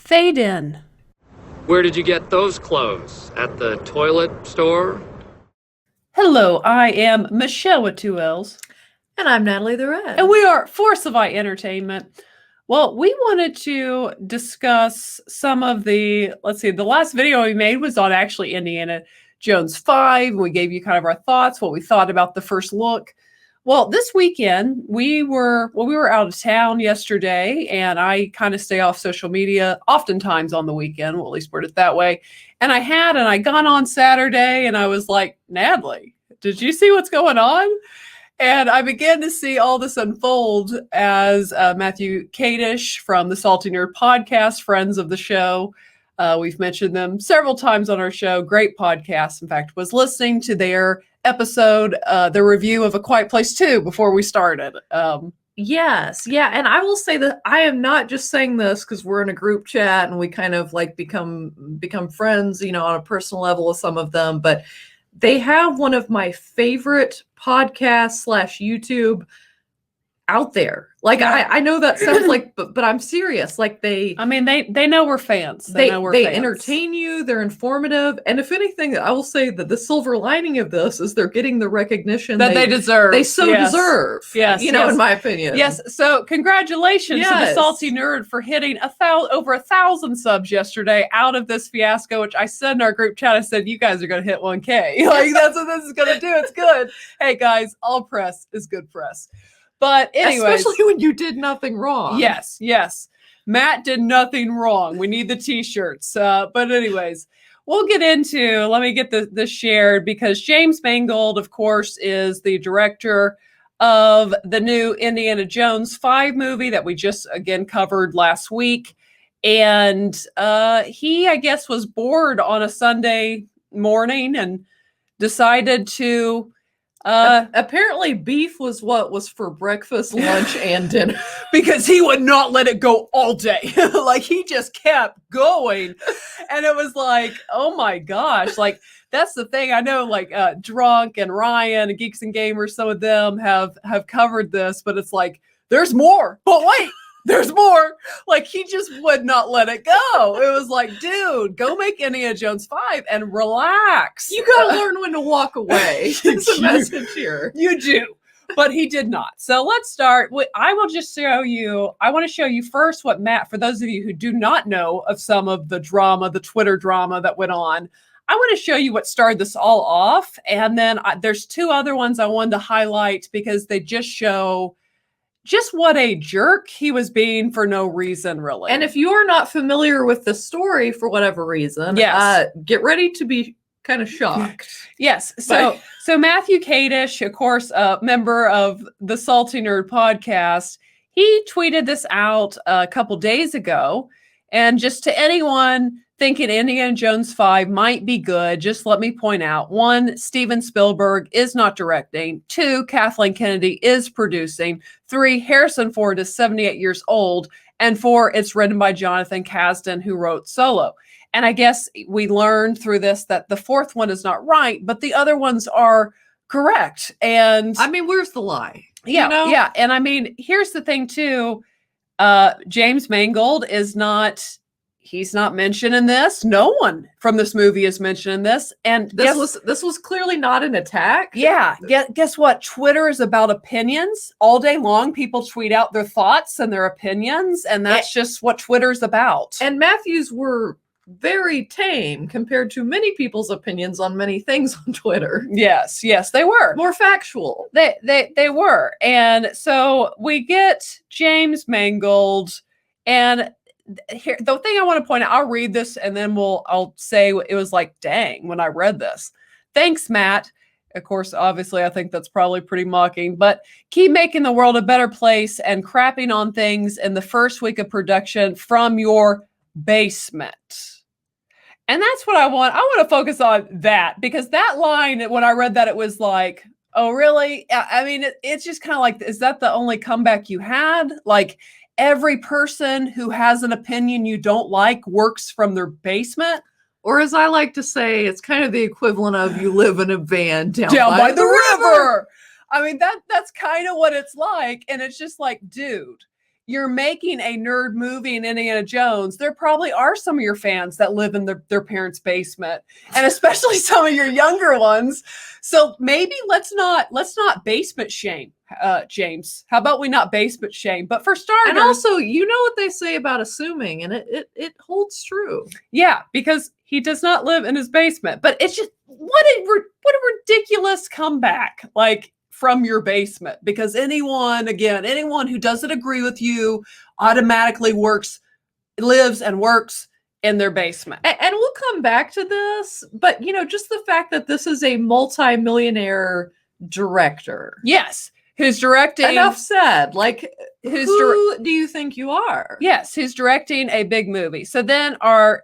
Fade in. Where did you get those clothes? At the toilet store? Hello, I am Michelle with two L's. And I'm Natalie the Red. And we are Force of I Entertainment. Well, we wanted to discuss some of the last video we made was on actually Indiana Jones 5. We gave you kind of our thoughts, what we thought about the first look. Well, this weekend, we were out of town yesterday, and I kind of stay off social media oftentimes on the weekend, well, at least put it that way. And I got on Saturday, and I was like, Natalie, did you see what's going on? And I began to see all this unfold as Matthew Kadish from the Salty Nerd podcast, friends of the show. We've mentioned them several times on our show. Great podcast. In fact, was listening to their episode, the review of A Quiet Place 2 before we started. Yes. Yeah. And I will say that I am not just saying this because we're in a group chat and we kind of like become friends, on a personal level with some of them, but they have one of my favorite podcasts / YouTube out there. Like, yeah. I know that sounds like, but I'm serious. Like they know we're fans. They entertain you. They're informative. And if anything, I will say that the silver lining of this is they're getting the recognition that they deserve. They deserve. Yes. In my opinion. Yes. So congratulations to the Salty Nerd for hitting over 1,000 subs yesterday out of this fiasco, which I said in our group chat, I said, you guys are going to hit 1K. Like that's what this is going to do. It's good. Hey guys, all press is good press. But anyways, especially when you did nothing wrong. Yes. Matt did nothing wrong. We need the t-shirts. But anyways, we'll get into, let me get this shared because James Mangold, of course, is the director of the new Indiana Jones 5 movie that we just, again, covered last week. And he, I guess, was bored on a Sunday morning and decided to... apparently beef was what was for breakfast, lunch, and dinner. Because he would not let it go all day. Like he just kept going. And it was like, oh my gosh. Like that's the thing. I know like Drunk and Ryan and Geeks and Gamers, some of them have covered this, but it's like, there's more. But wait. There's more. Like he just would not let it go. It was like, dude, go make Indiana Jones 5 and relax. You gotta learn when to walk away. It's a message here. You do. But he did not. So let's start. I want to show you first what Matt, for those of you who do not know of some of the drama, the Twitter drama that went on, I want to show you what started this all off. And then there's two other ones I wanted to highlight because they just show just what a jerk he was being for no reason, really. And if you're not familiar with the story for whatever reason, get ready to be kind of shocked. Yes. So Matthew Kadish, of course, a member of the Salty Nerd podcast, he tweeted this out a couple days ago. And just to anyone thinking Indiana Jones 5 might be good, just let me point out, 1, Steven Spielberg is not directing. 2, Kathleen Kennedy is producing. 3, Harrison Ford is 78 years old. And 4, it's written by Jonathan Kasdan, who wrote Solo. And I guess we learned through this that the 4th one is not right, but the other ones are correct. And I mean, where's the lie? Yeah. Yeah. And I mean, here's the thing too. James Mangold he's not mentioned in this. No one from this movie is mentioned in this. And this was clearly not an attack. Yeah. Guess what? Twitter is about opinions. All day long, people tweet out their thoughts and their opinions. And that's just what Twitter's about. And Matthews were very tame compared to many people's opinions on many things on Twitter. Yes, they were. More factual. They were. And so we get James Mangold, and here, the thing I want to point out, I'll read this and then I'll say it was like, dang, when I read this. Thanks, Matt. Of course, obviously, I think that's probably pretty mocking, but keep making the world a better place and crapping on things in the first week of production from your basement. And that's what I want. I want to focus on that because that line, when I read that, it was like, oh, really? I mean, it's just kind of like, is that the only comeback you had? Like, every person who has an opinion you don't like works from their basement? Or as I like to say, it's kind of the equivalent of you live in a van down by the river. I mean, that's kind of what it's like. And it's just like, dude, you're making a nerd movie in Indiana Jones, there probably are some of your fans that live in their parents' basement, and especially some of your younger ones. So maybe let's not basement shame, James. How about we not basement shame? But for starters, and also, you know what they say about assuming, and it holds true. Yeah, because he does not live in his basement. But it's just what a ridiculous comeback, like, from your basement, because anyone who doesn't agree with you automatically lives and works in their basement. And we'll come back to this, but just the fact that this is a multi-millionaire director. Yes, who's directing. Enough said. Like, who do you think you are? Yes, who's directing a big movie. So then our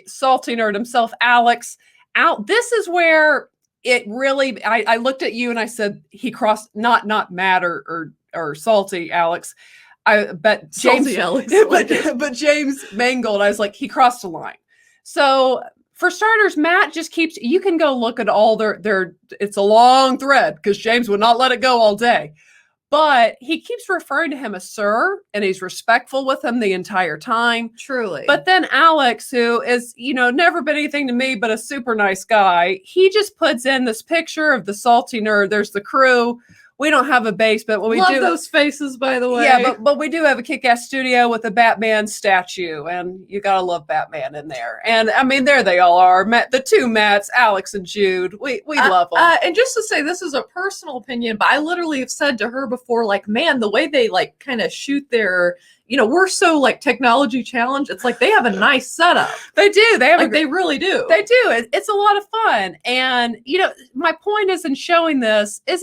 salty nerd himself, Alex, out. This is where it really, I looked at you and I said, he crossed, not Matt or salty Alex. But James, salty Alex. but James Mangold, I was like, he crossed a line. So for starters, Matt just keeps, you can go look at all their it's a long thread because James would not let it go all day. But he keeps referring to him as sir, and he's respectful with him the entire time. Truly. But then Alex, who is, never been anything to me but a super nice guy, he just puts in this picture of the salty nerd. There's the crew. We don't have a basement. Well, we love do those faces, by the way. Yeah, but we do have a kick-ass studio with a Batman statue, and you gotta love Batman in there. And I mean, there they all are. The two Matts, Alex and Jude. We love them. And just to say, this is a personal opinion, but I literally have said to her before, like, man, the way they like kind of shoot their, we're so like technology challenged. It's like they have a nice setup. They do. They have they really do. They do. It's a lot of fun. And my point is in showing this is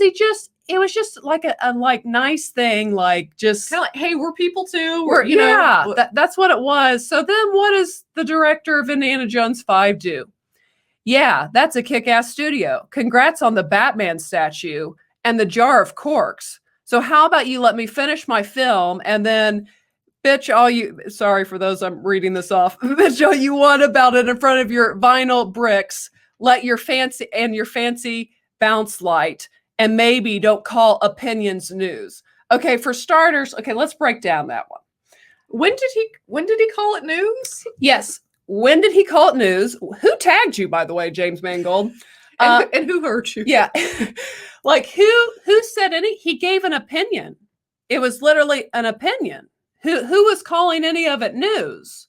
it was just like a like nice thing, like just kind of like, hey, we're people too. That's what it was. So then what does the director of Indiana Jones 5 do? Yeah, that's a kick-ass studio. Congrats on the Batman statue and the jar of corks. So how about you let me finish my film, and then bitch all you, sorry for those, I'm reading this off, bitch all you want about it in front of your vinyl bricks. Let your fancy bounce light. And maybe don't call opinions news. Okay, for starters, let's break down that one. When did he call it news? Yes. When did he call it news? Who tagged you, by the way, James Mangold? And who hurt you? Yeah. Like who said he gave an opinion. It was literally an opinion. Who was calling any of it news?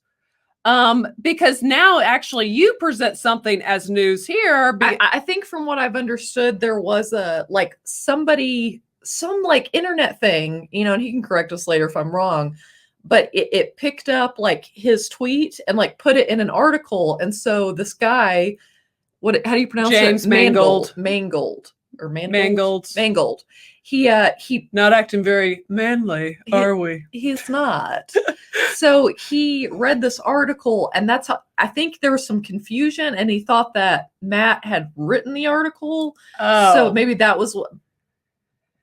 Because now actually you present something as news here. I think from what I've understood, there was some internet thing, and he can correct us later if I'm wrong, but it picked up like his tweet and like put it in an article. And so this guy, how do you pronounce it? James Mangold. Mangold. He not acting very manly, are we? He's not. So he read this article, and that's how I think there was some confusion, and he thought that Matt had written the article. Oh. So maybe that was what.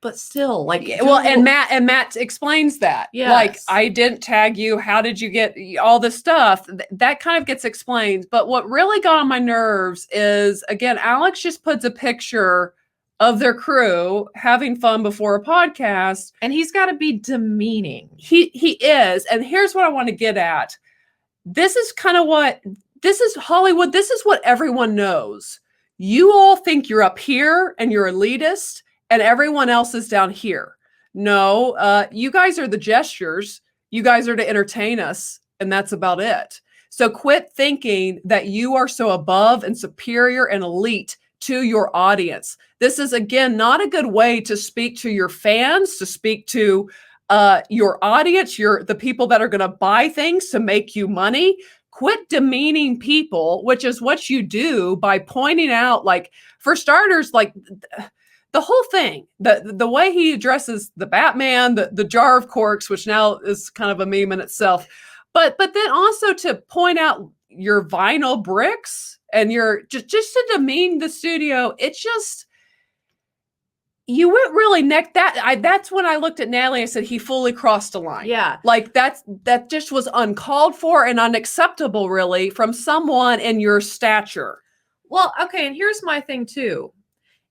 But still, like, and Matt explains that. Yes. Like, I didn't tag you. How did you get all this stuff? That kind of gets explained. But what really got on my nerves is, again, Alex just puts a picture of their crew having fun before a podcast, and he's got to be demeaning. He is. And here's what I want to get at. This is Hollywood. This is what everyone knows. You all think you're up here and you're elitist, and everyone else is down here. No, you guys are the gestures. You guys are to entertain us, and that's about it. So quit thinking that you are so above and superior and elite to your audience. This is, again, not a good way to speak to your fans, to speak to your audience, the people that are going to buy things to make you money. Quit demeaning people, which is what you do by pointing out, like, for starters, like the whole thing, the way he addresses the Batman, the jar of corks, which now is kind of a meme in itself, but then also to point out your vinyl bricks and your just to demean the studio. It's just, you went really that's when I looked at Natalie and I said he fully crossed a line. Yeah. Like that just was uncalled for and unacceptable, really, from someone in your stature. Well, okay, and here's my thing too.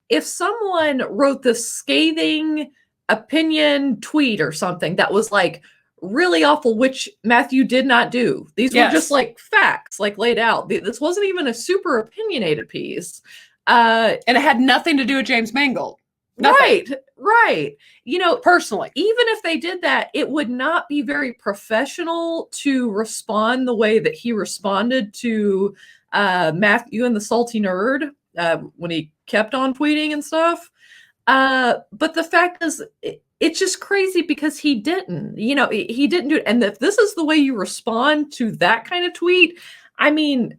If someone wrote this scathing opinion tweet or something that was like really awful, which Matthew did not do. These were Yes. just like facts, like laid out. This wasn't even a super opinionated piece. And it had nothing to do with James Mangold. Nothing. Right. You know, Personally. even if they did that, it would not be very professional to respond the way that he responded to Matthew and the Salty Nerd when he kept on tweeting and stuff. But the fact is, it's just crazy because he didn't. You know, he didn't do it. And if this is the way you respond to that kind of tweet, I mean,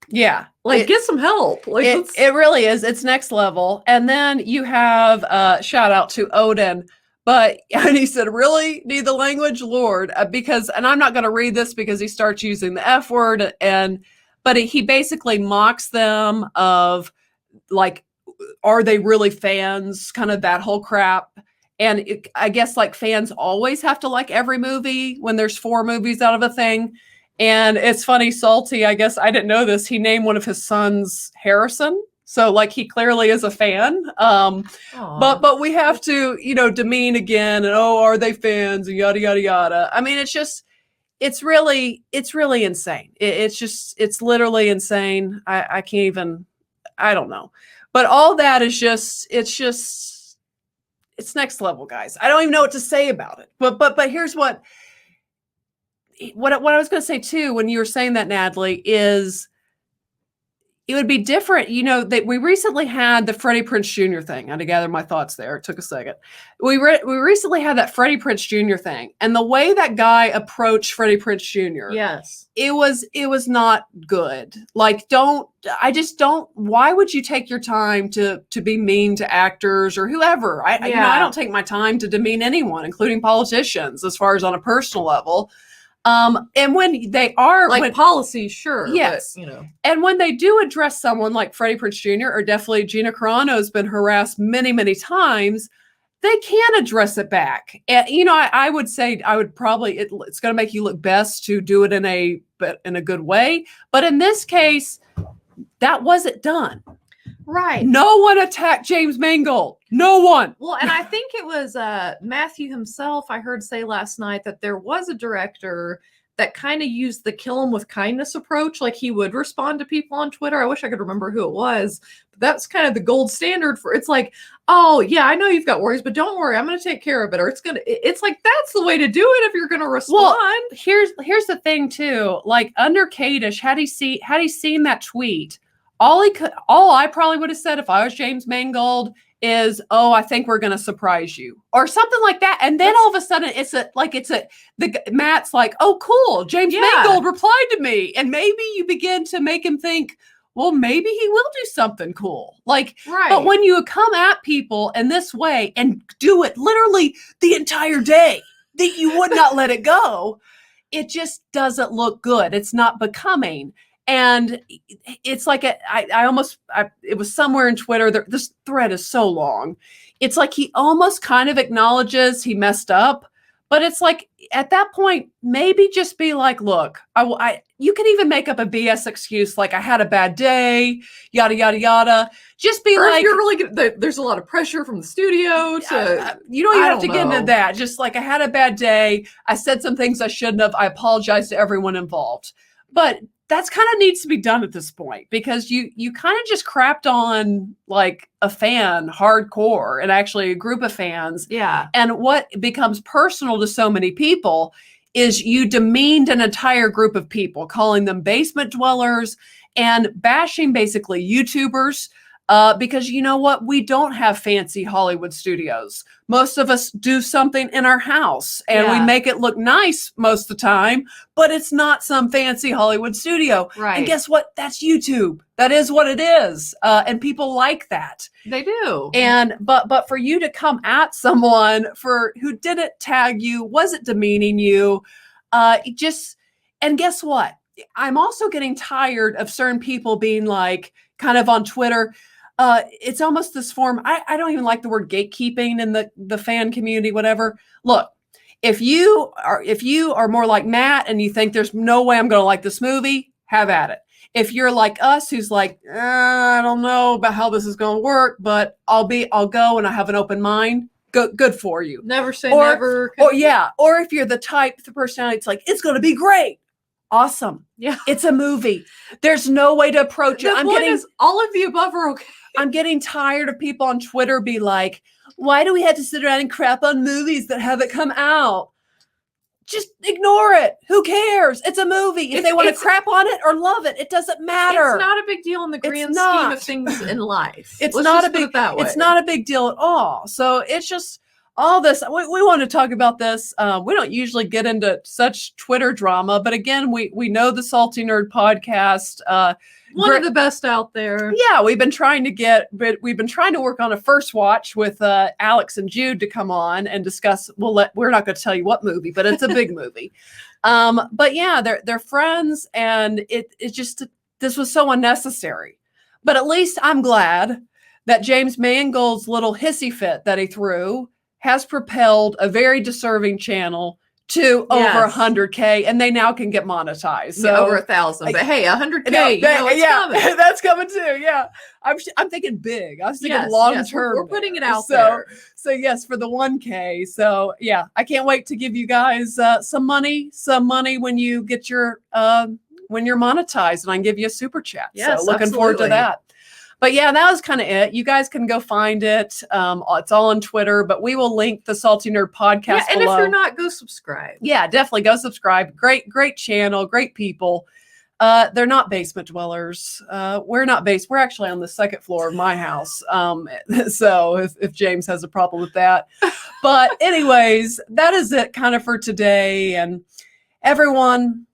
yeah, like get some help. Like it really is. It's next level. And then you have shout out to Odin. But and he said, really need the language, Lord, because, and I'm not going to read this because he starts using the F word, but he basically mocks them of like, are they really fans? Kind of that whole crap. And I guess like fans always have to like every movie when there's 4 movies out of a thing. And it's funny, Salty, I guess I didn't know this. He named one of his sons Harrison. So like he clearly is a fan. But we have to, you know, demean again and are they fans and yada yada yada. I mean, it's really insane. It's literally insane. I can't even, I don't know. But all that is it's next level, guys. I don't even know what to say about it. But here's what I was going to say too, when you were saying that, Natalie, is it would be different. You know, that we recently had the Freddie Prinze Jr. thing. I had to gather my thoughts there. It took a second. We recently had that Freddie Prinze Jr. thing, and the way that guy approached Freddie Prinze Jr. Yes, it was not good. Like, why would you take your time to be mean to actors or whoever? You know, I don't take my time to demean anyone, including politicians, as far as on a personal level. And when they are like policy, sure. Yes. But, you know, and when they do address someone like Freddie Prinze Jr. or definitely Gina Carano has been harassed many, many times, they can address it back. And, you know, I would say I would probably, it's going to make you look best to do it in a good way. But in this case, that wasn't done. Right. No one attacked James Mangold. No one. Well, and I think it was Matthew himself, I heard say last night that there was a director that kind of used the kill him with kindness approach. Like he would respond to people on Twitter. I wish I could remember who it was. But that's kind of the gold standard for, it's like, oh yeah, I know you've got worries, but don't worry, I'm going to take care of it. Or it's like, that's the way to do it if you're going to respond. Well, here's the thing too. Like under Kadish, had he seen that tweet, all I probably would have said if I was James Mangold is, oh, I think we're going to surprise you or something like that. And then all of a sudden Matt's like, oh, cool. James Mangold replied to me. And maybe you begin to make him think, well, maybe he will do something cool. Like, right. But when you come at people in this way and do it literally the entire day, that you would not let it go, it just doesn't look good. It's not becoming. And it's like it was somewhere in Twitter. This thread is so long. It's like he almost kind of acknowledges he messed up, but it's like at that point, maybe just be like, look, you can even make up a BS excuse like I had a bad day, yada yada yada. Just be like, if you're really good, there's a lot of pressure from the studio to. You don't even have to get into that. Just like I had a bad day. I said some things I shouldn't have. I apologize to everyone involved, but that's kind of needs to be done at this point because you kind of just crapped on like a fan hardcore and actually a group of fans. Yeah. And what becomes personal to so many people is you demeaned an entire group of people, calling them basement dwellers and bashing basically YouTubers. Because you know what? We don't have fancy Hollywood studios. Most of us do something in our house and we make it look nice most of the time, but it's not some fancy Hollywood studio. Right. And guess what? That's YouTube. That is what it is. And people like that. They do. And, but for you to come at someone who didn't tag you, wasn't demeaning you, and guess what? I'm also getting tired of certain people being like, kind of on Twitter, it's almost this form. I don't even like the word gatekeeping in the fan community, whatever. Look, if you are more like Matt and you think there's no way I'm going to like this movie, have at it. If you're like us, who's like, I don't know about how this is going to work, but I'll go and I have an open mind, good for you. Never say Or- never. Or yeah, or if you're the type, the personality, it's like, it's going to be great. Awesome. Yeah. It's a movie. There's no way to approach it. The point is, all of the above are okay. I'm getting tired of people on Twitter be like, why do we have to sit around and crap on movies that haven't come out? Just ignore it. Who cares? It's a movie. If they want to crap on it or love it, it doesn't matter. It's not a big deal in the grand scheme not. of things in life. It's Let's not just a put big it that way. It's not a big deal at all. So it's just all this. We want to talk about this. We don't usually get into such Twitter drama, but again, we know the Salty Nerd podcast. One of the best out there. Yeah, we've been trying to work on a first watch with Alex and Jude to come on and discuss. We're not going to tell you what movie, but it's a big movie. But yeah, they're friends, and it just, this was so unnecessary. But at least I'm glad that James Mangold's little hissy fit that he threw has propelled a very deserving channel to over 100K, and they now can get monetized. So over 1,000, but hey, 100K, it's coming. That's coming too. Yeah, I'm thinking big. I was thinking long term. We're putting it out there. So yes, for the 1K. So yeah, I can't wait to give you guys some money when you get your when you're monetized, and I can give you a super chat. Yes, so looking forward to that. But yeah, that was kind of it. You guys can go find it. It's all on Twitter, but we will link the Salty Nerd podcast and below. if you're not, go subscribe. Yeah, definitely go subscribe. Great channel, great people. They're not basement dwellers. We're not We're actually on the second floor of my house. So if James has a problem with that. But anyways, that is it kind of for today. And everyone,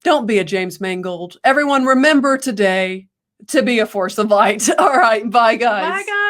don't be a James Mangold. Everyone, remember today to be a force of light. All right. Bye, guys. Bye, guys.